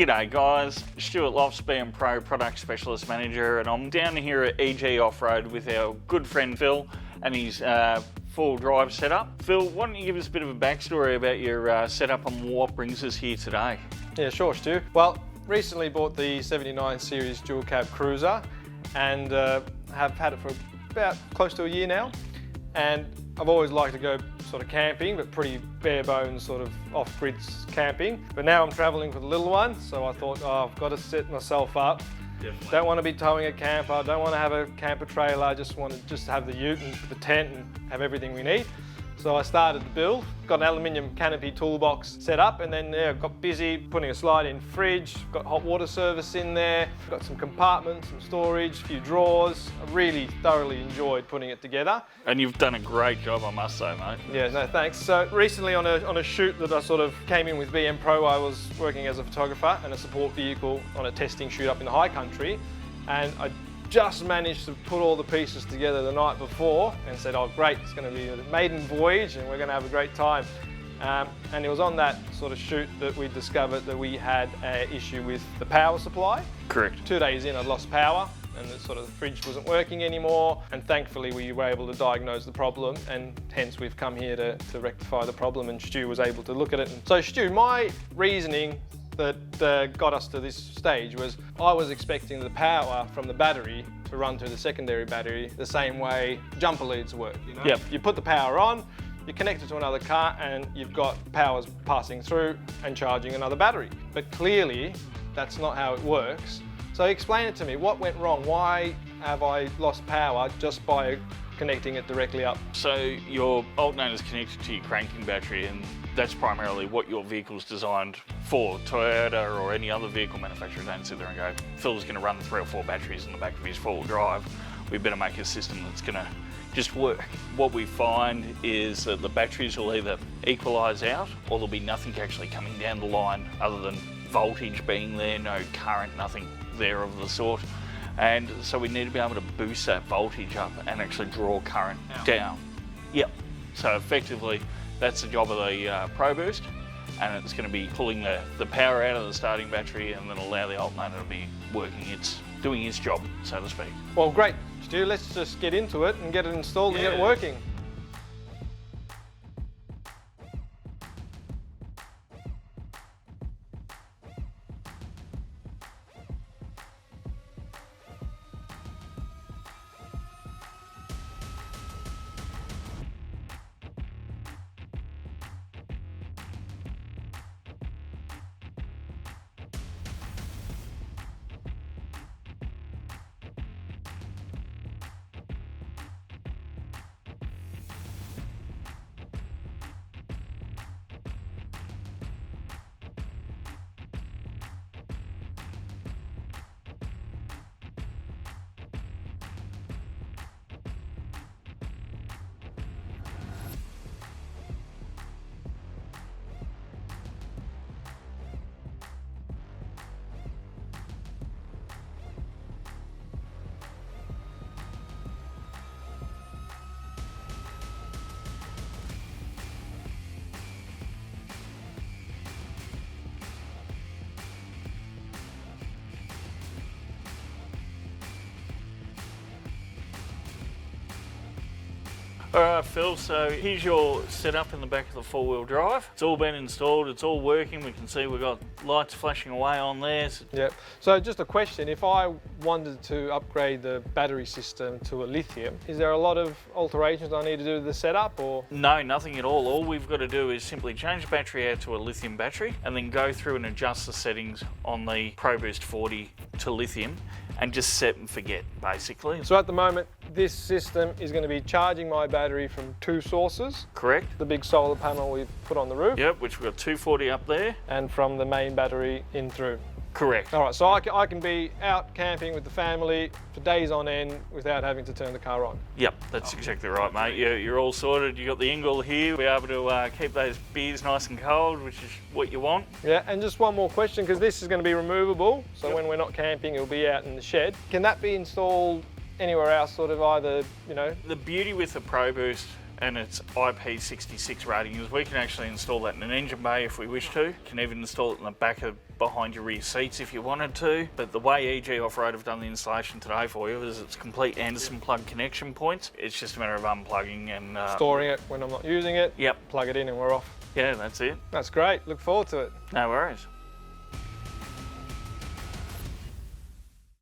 G'day guys, Stuart Lofts, BMPRO Product Specialist Manager, and I'm down here at EG Offroad with our good friend Phil and his four-wheel drive setup. Phil, why don't you give us a bit of a backstory about your setup and what brings us here today? Yeah, sure, Stu. Well, recently bought the 79 series dual cab cruiser and have had it for about close to a year now. And I've always liked to go sort of camping, but pretty bare bones sort of off-grid camping. But now I'm traveling with the little one, so I thought, oh, I've got to set myself up. Definitely. Don't want to be towing a camper, don't want to have a camper trailer, just want to have the ute and the tent and have everything we need. So I started the build, got an aluminium canopy toolbox set up, and then got busy putting a slide-in fridge, got hot water service in there, got some compartments, some storage, a few drawers. I really thoroughly enjoyed putting it together. And you've done a great job, I must say, mate. Yeah, no thanks. So recently on a shoot that I sort of came in with BMPRO, I was working as a photographer and a support vehicle on a testing shoot up in the high country, and I just managed to put all the pieces together the night before and said, oh great, it's going to be a maiden voyage and we're going to have a great time. And it was on that sort of shoot that we discovered that we had an issue with the power supply. Correct. 2 days in, I'd lost power and the fridge wasn't working anymore, and thankfully we were able to diagnose the problem, and hence we've come here to rectify the problem, and Stu was able to look at it. And so Stu, my reasoning that got us to this stage was I was expecting the power from the battery to run through the secondary battery the same way jumper leads work. You know? Yep. You put the power on, you connect it to another car, and you've got powers passing through and charging another battery. But clearly, that's not how it works. So explain it to me, what went wrong? Why have I lost power just by connecting it directly up? So your alternator is connected to your cranking battery, and that's primarily what your vehicle's designed for. Toyota or any other vehicle manufacturer don't sit there and go, Phil's going to run 3 or 4 batteries in the back of his four-wheel drive. We better make a system that's going to just work. What we find is that the batteries will either equalise out, or there'll be nothing actually coming down the line other than voltage being there, no current, nothing there of the sort. And so we need to be able to boost that voltage up and actually draw current down. Yep. So effectively, that's the job of the ProBoost, and it's going to be pulling the power out of the starting battery and then allow the alternator to be doing its job, so to speak. Well, great, Stu, let's just get into it and get it installed and get it working. Alright Phil, so here's your setup in the back of the four-wheel drive. It's all been installed, it's all working. We can see we've got lights flashing away on there. Yep. So just a question, if I wanted to upgrade the battery system to a lithium, is there a lot of alterations I need to do to the setup, or? No, nothing at all. All we've got to do is simply change the battery out to a lithium battery and then go through and adjust the settings on the ProBoost40 to lithium and just set and forget, basically. So at the moment, this system is going to be charging my battery from 2 sources. Correct. The big solar panel we've put on the roof. Yep, which we've got 240 up there. And from the main battery in through. Correct. All right, so I can be out camping with the family for days on end without having to turn the car on. Yep, that's exactly right, mate. You're all sorted. You've got the Ingle here. Be able to keep those beers nice and cold, which is what you want. Yeah, and just one more question, because this is going to be removable. So when we're not camping, it'll be out in the shed. Can that be installed anywhere else, sort of either, you know? The beauty with the ProBoost and it's IP66 ratings. We can actually install that in an engine bay if we wish to. Can even install it in the back of behind your rear seats if you wanted to. But the way EG Offroad have done the installation today for you is it's complete Anderson plug connection points. It's just a matter of unplugging and storing it when I'm not using it. Yep. Plug it in and we're off. Yeah, that's it. That's great. Look forward to it. No worries.